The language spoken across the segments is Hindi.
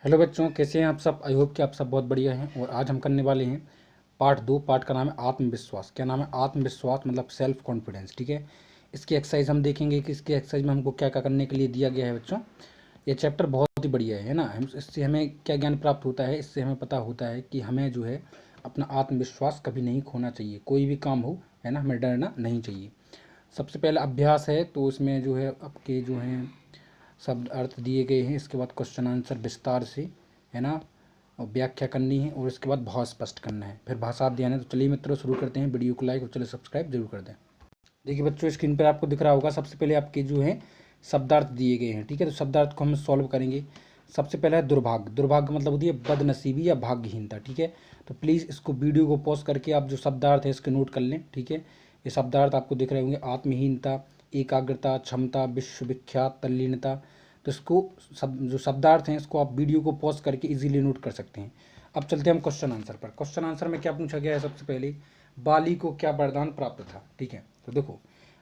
हेलो बच्चों, कैसे हैं आप सब। आई होप कि आप सब बहुत बढ़िया हैं। और आज हम करने वाले हैं पार्ट 2। पार्ट का नाम है आत्मविश्वास। क्या नाम है? आत्मविश्वास मतलब सेल्फ कॉन्फिडेंस। ठीक है, इसकी एक्सरसाइज हम देखेंगे कि इसकी एक्सरसाइज में हमको क्या क्या करने के लिए दिया गया है बच्चों। ये चैप्टर बहुत ही बढ़िया है ना। हम इससे हमें क्या ज्ञान प्राप्त होता है, इससे हमें पता होता है कि हमें जो है अपना आत्मविश्वास कभी नहीं खोना चाहिए। कोई भी काम हो, है ना, हमें डरना नहीं चाहिए। सबसे पहला अभ्यास है, तो इसमें जो है आपके जो हैं शब्द अर्थ दिए गए हैं। इसके बाद क्वेश्चन आंसर विस्तार से, है ना, और व्याख्या करनी है। और इसके बाद भाव स्पष्ट करना है, फिर भाषाध्ययन है। तो चलिए मित्रों, शुरू करते हैं। वीडियो को लाइक और चलिए सब्सक्राइब जरूर कर दें। देखिए बच्चों, स्क्रीन पर आपको दिख रहा होगा। सबसे पहले आपके जो है शब्दार्थ दिए गए हैं। ठीक है, तो शब्दार्थ को हम सॉल्व करेंगे। सबसे पहला है दुर्भाग्य। दुर्भाग्य मतलब होती है बदनसीबी या भाग्यहीनता। ठीक है, तो प्लीज़ इसको वीडियो को पॉज करके आप जो शब्दार्थ है इसके नोट कर लें। ठीक है, ये शब्दार्थ आपको दिख रहे होंगे। आत्महीनता, एकाग्रता, क्षमता, विश्वविख्यात, तल्लीनता। तो इसको जो शब्दार्थ हैं इसको आप वीडियो को पॉज करके इजीली नोट कर सकते हैं। अब चलते हैं हम क्वेश्चन आंसर पर। क्वेश्चन आंसर में क्या पूछा गया है? सबसे पहले बाली को क्या वरदान प्राप्त था। ठीक है, तो देखो,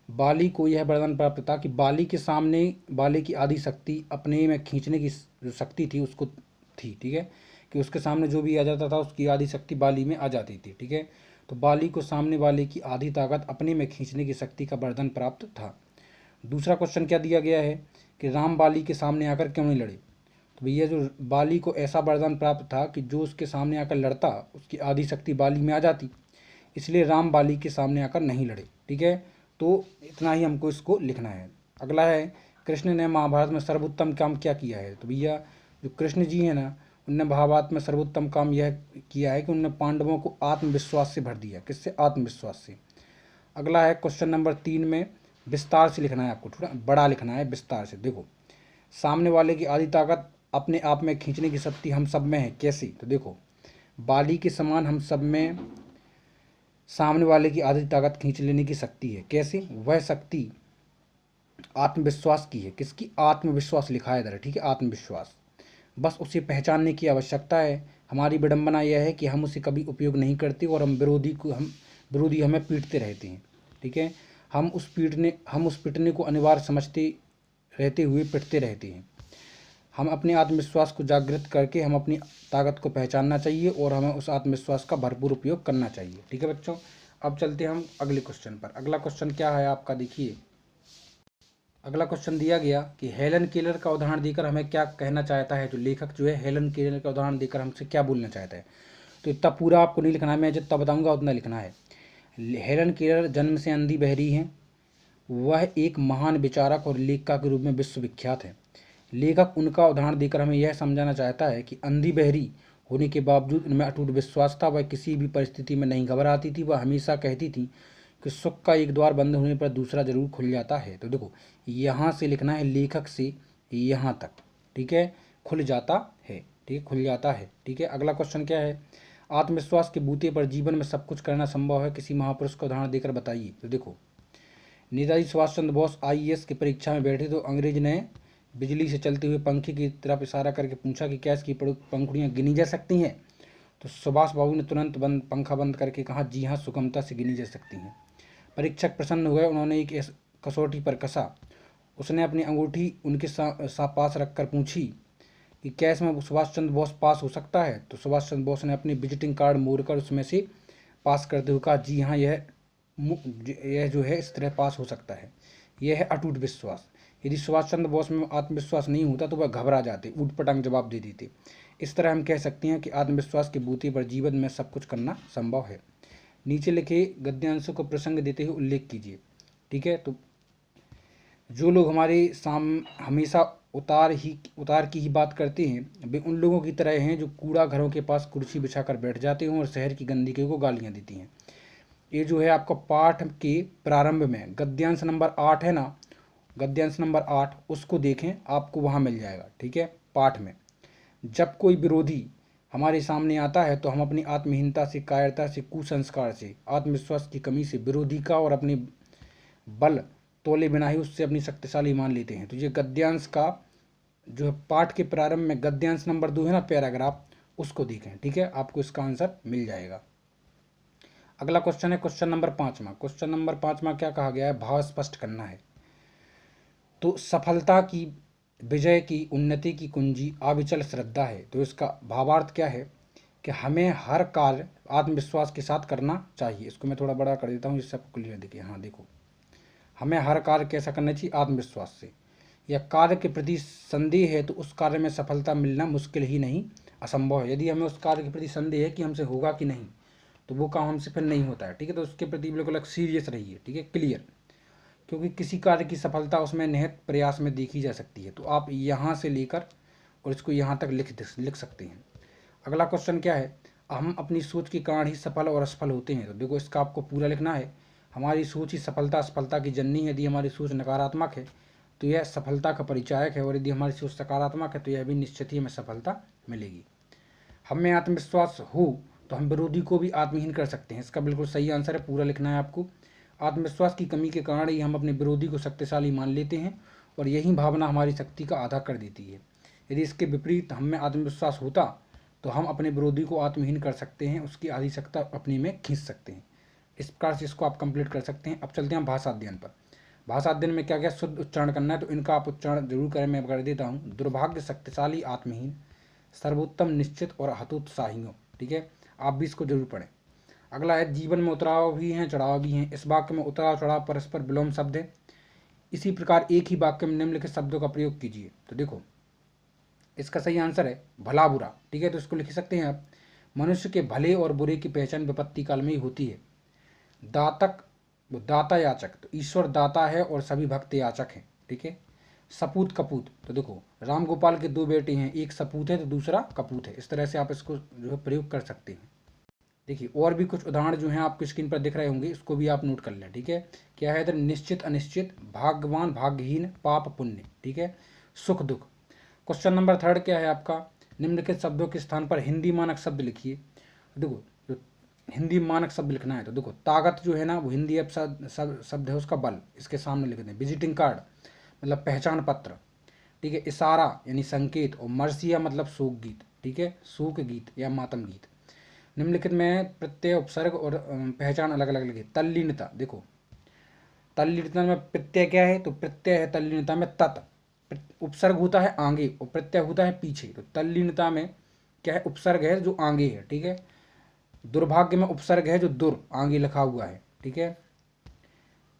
बाली को यह वरदान प्राप्त था कि बाली के सामने बाली की आदि शक्ति अपने में खींचने की जो शक्ति थी उसको थी। ठीक है, कि उसके सामने जो भी आ जाता था उसकी आदि शक्ति बाली में आ जाती थी। ठीक है, तो बाली को सामने वाले की आधी ताकत अपने में खींचने की शक्ति का वरदान प्राप्त था। दूसरा क्वेश्चन क्या दिया गया है कि राम बाली के सामने आकर क्यों नहीं लड़े। तो भैया, जो बाली को ऐसा वरदान प्राप्त था कि जो उसके सामने आकर लड़ता उसकी आधी शक्ति बाली में आ जाती, इसलिए राम बाली के सामने आकर नहीं लड़े। ठीक है, तो इतना ही हमको इसको लिखना है। अगला है, कृष्ण ने महाभारत में सर्वोत्तम काम क्या किया है। तो भैया, जो कृष्ण जी हैं ना, उनने महाभारत में सर्वोत्तम काम यह किया है कि उन्होंने पांडवों को आत्मविश्वास से भर दिया। किससे? आत्मविश्वास से। अगला है क्वेश्चन नंबर 3 में विस्तार से लिखना है, आपको थोड़ा बड़ा लिखना है विस्तार से। देखो, सामने वाले की आधी ताकत अपने आप में खींचने की शक्ति हम सब में है। कैसी? तो देखो, बाली के समान हम सब में सामने वाले की आधी ताकत खींच लेने की शक्ति है। कैसे? वह शक्ति आत्मविश्वास की है। किसकी? आत्मविश्वास लिखा है इधर। ठीक है, आत्मविश्वास। बस उसे पहचानने की आवश्यकता है। हमारी विडंबना यह है कि हम उसे कभी उपयोग नहीं करते और हम विरोधी हमें पीटते रहते हैं। ठीक है, हम उस पीटने को अनिवार्य समझते रहते हुए पिटते रहते हैं। हम अपने आत्मविश्वास को जागृत करके हम अपनी ताकत को पहचानना चाहिए और हमें उस आत्मविश्वास का भरपूर उपयोग करना चाहिए। ठीक है बच्चों, अब चलते हैं हम अगले क्वेश्चन पर। अगला क्वेश्चन क्या है आपका, देखिए। अगला क्वेश्चन दिया गया कि हेलन केलर का उदाहरण देकर हमें क्या कहना चाहता है। जो लेखक जो है हेलन केलर का उदाहरण देकर हमसे क्या बोलना चाहता है। तो इतना पूरा आपको नहीं लिखना है, मैं जितना बताऊंगा उतना लिखना है। हेलन केलर जन्म से अंधी बहरी हैं। वह एक महान विचारक और लेखिका के रूप में विश्वविख्यात है। लेखक उनका उदाहरण देकर हमें यह समझाना चाहता है कि अंधी बहरी होने के बावजूद उनमें अटूट विश्वास था। वह किसी भी परिस्थिति में नहीं घबराती थी। वह हमेशा कहती थी कि सुख का एक द्वार बंद होने पर दूसरा जरूर खुल जाता है। तो देखो, यहाँ से लिखना है लेखक से यहाँ तक। ठीक है, खुल जाता है। ठीक है, खुल जाता है। ठीक है, अगला क्वेश्चन क्या है? आत्मविश्वास के बूते पर जीवन में सब कुछ करना संभव है। किसी महापुरुष का उदाहरण देकर बताइए। तो देखो, नेताजी सुभाष चंद्र बोस आईएएस की परीक्षा में बैठे तो अंग्रेज ने बिजली से चलते हुए पंखे की तरफ इशारा करके पूछा कि क्या इसकी पंखुड़ियाँ गिनी जा सकती हैं। तो सुभाष बाबू ने तुरंत पंखा बंद करके कहा, जी हाँ, सुगमता से गिनी जा सकती हैं। परीक्षक प्रसन्न हुए। उन्होंने एक कसौटी पर कसा। उसने अपनी अंगूठी उनके पास रखकर पूछी कि क्या इसमें सुभाष चंद्र बोस पास हो सकता है। तो सुभाष चंद्र बोस ने अपनी विजिटिंग कार्ड मोड़कर उसमें से पास करते हुए कहा, जी हाँ, यह जो है इस तरह पास हो सकता है। यह है अटूट विश्वास। यदि सुभाष चंद्र बोस में आत्मविश्वास नहीं होता तो वह घबरा जाते, ऊटपटांग जवाब दे देते। इस तरह हम कह सकते हैं कि आत्मविश्वास के बूते पर जीवन में सब कुछ करना संभव है। नीचे लिखे गद्यांशों को प्रसंग देते हुए उल्लेख कीजिए। ठीक है, तो जो लोग हमारे हमेशा उतार की ही बात करते हैं, वे उन लोगों की तरह हैं जो कूड़ा घरों के पास कुर्सी बिछाकर बैठ जाते हैं और शहर की गंदगी को गालियाँ देती हैं। ये जो है आपका पाठ के प्रारंभ में गद्यांश नंबर 8 है ना, गद्यांश नंबर 8 उसको देखें, आपको वहाँ मिल जाएगा। ठीक है, पाठ में जब कोई विरोधी हमारे सामने आता है तो हम अपनी आत्महीनता से, कायरता से, कुसंस्कार से, आत्मविश्वास की कमी से विरोधी का और अपने बल तोले बिना ही उससे अपनी शक्तिशाली मान लेते हैं। तो ये गद्यांश का जो है पाठ के प्रारंभ में गद्यांश नंबर 2 है ना, पैराग्राफ, उसको देखें। ठीक है, आपको इसका आंसर मिल जाएगा। अगला क्वेश्चन है क्वेश्चन नंबर 5वां। क्वेश्चन नंबर 5वां क्या कहा गया है? भाव स्पष्ट करना है। तो सफलता की विजय की उन्नति की कुंजी अविचल श्रद्धा है। तो इसका भावार्थ क्या है कि हमें हर कार्य आत्मविश्वास के साथ करना चाहिए। इसको मैं थोड़ा बड़ा कर देता हूँ जिससे आपको क्लियर दिखे। हाँ देखो, हमें हर कार्य कैसा करना चाहिए? आत्मविश्वास से। या कार्य के प्रति संदेह है तो उस कार्य में सफलता मिलना मुश्किल ही नहीं असंभव है। यदि हमें उस कार्य के प्रति संदेह है कि हमसे होगा कि नहीं, तो वो काम हमसे फिर नहीं होता है, ठीक है। तो उसके प्रति बिल्कुल सीरियस रहिए, ठीक है, क्लियर। क्योंकि किसी कार्य की सफलता उसमें निहित प्रयास में देखी जा सकती है। तो आप यहाँ से लेकर और इसको यहाँ तक लिख सकते हैं। अगला क्वेश्चन क्या है? हम अपनी सोच के कारण ही सफल और असफल होते हैं। तो देखो, इसका आपको पूरा लिखना है। हमारी सोच ही सफलता असफलता की जननी है। यदि हमारी सोच नकारात्मक है तो यह सफलता का परिचायक है, और यदि हमारी सोच सकारात्मक है तो यह भी निश्चित ही हमें सफलता मिलेगी। हम में आत्मविश्वास हो तो हम विरोधी को भी आत्महीन कर सकते हैं। इसका बिल्कुल सही आंसर है, पूरा लिखना है आपको। आत्मविश्वास की कमी के कारण ही हम अपने विरोधी को शक्तिशाली मान लेते हैं, और यही भावना हमारी शक्ति का आधा कर देती है। यदि इसके विपरीत हम में आत्मविश्वास होता तो हम अपने विरोधी को आत्महीन कर सकते हैं, उसकी आधी शक्ति अपनी में खींच सकते हैं। इस प्रकार से इसको आप कंप्लीट कर सकते हैं। अब चलते हैं भाषा अध्ययन पर। भाषा अध्ययन में क्या क्या शुद्ध उच्चारण करना है, तो इनका आप उच्चारण जरूर करें। मैं कर देता हूँ। दुर्भाग्य, शक्तिशाली, आत्महीन, सर्वोत्तम, निश्चित और हतोत्साहियों, ठीक है। आप भी इसको जरूर पढ़ें। अगला है, जीवन में उतराव भी हैं चढ़ाव भी हैं। इस वाक्य में उतराव चढ़ाव परस्पर विलोम शब्द है। इसी प्रकार एक ही वाक्य में निम्नलिखित शब्दों का प्रयोग कीजिए। तो देखो, इसका सही आंसर है भला बुरा, ठीक है। तो इसको लिख सकते हैं आप। मनुष्य के भले और बुरे की पहचान विपत्ति काल में ही होती है। दातक, दाता याचक, तो ईश्वर दाता है और सभी भक्त याचक हैं, ठीक है। सपूत कपूत, तो देखो, राम गोपाल के दो बेटे हैं, एक सपूत है तो दूसरा कपूत है। इस तरह से आप इसको जो है प्रयोग कर सकते हैं। देखिए, और भी कुछ उदाहरण जो हैं आपको स्क्रीन पर दिख रहे होंगे, इसको भी आप नोट कर लें, ठीक है। क्या है इधर? निश्चित अनिश्चित, भाग्यवान भाग्यहीन, पाप पुण्य, ठीक है, सुख दुख। क्वेश्चन नंबर 3 क्या है आपका? निम्नलिखित शब्दों के स्थान पर हिंदी मानक शब्द लिखिए। देखो, जो हिंदी मानक शब्द लिखना है, तो देखो, ताकत जो है ना, वो हिंदी शब्द है, उसका बल इसके सामने लिख दें। विजिटिंग कार्ड मतलब पहचान पत्र, ठीक है। इशारा यानी संकेत, और मरसिया मतलब शोक गीत, ठीक है, शोक गीत या मातम गीत। निम्नलिखित में प्रत्यय, उपसर्ग और पहचान अलग अलग लिखे। तल्लीनता, देखो, तल्लीनता में प्रत्यय क्या है? तो प्रत्यय है तल्लीनता में तत्, उपसर्ग होता है आगे और प्रत्यय होता है पीछे। तो तल्लीनता में क्या है? उपसर्ग है जो आगे है, ठीक है। दुर्भाग्य में उपसर्ग है जो दुर आगे लिखा हुआ है, ठीक है।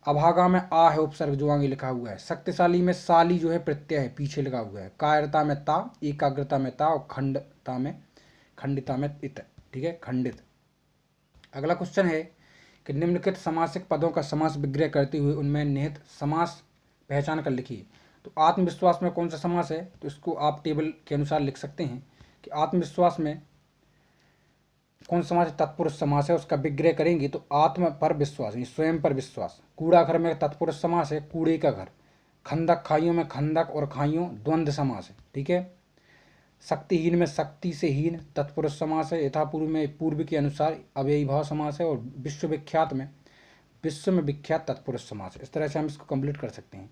अभागा में आ है उपसर्ग जो आगे लिखा हुआ है। शक्तिशाली में शाली जो है प्रत्यय है पीछे लिखा हुआ है। कायरता में ता, एकाग्रता में ता, और खंडिता में इत, ठीक है, खंडित। अगला क्वेश्चन है कि निम्नलिखित समासिक पदों का समास विग्रह करते हुए उनमें निहित समास पहचान कर लिखिए। तो आत्मविश्वास में कौन सा समास है? तो इसको आप टेबल के अनुसार लिख सकते हैं कि आत्मविश्वास में कौन सा समास? तत्पुरुष समास है। उसका विग्रह करेंगे तो आत्म पर विश्वास यानी स्वयं पर विश्वास। कूड़ा घर में तत्पुरुष समास है, कूड़े का घर। खंदक खाइयों में खंदक और खाइयों द्वंद्व समास है, ठीक है। शक्तिहीन में शक्ति से हीन तत्पुरुष समास है। यथापूर्व में पूर्व के अनुसार अव्ययी भाव समास है। और विश्व में विख्यात तत्पुरुष समास है। इस तरह से हम इसको कंप्लीट कर सकते हैं।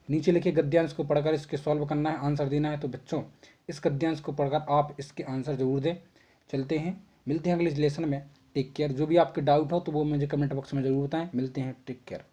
नीचे लिखे गद्यांश को पढ़कर इसके सॉल्व करना है, आंसर देना है। तो बच्चों, इस गद्यांश को पढ़कर आप इसके आंसर जरूर दें। चलते हैं, मिलते हैं अगले लेसन में। Take care. जो भी आपके डाउट हो तो वो मुझे कमेंट बॉक्स में जरूर बताएं। मिलते हैं, टेक केयर।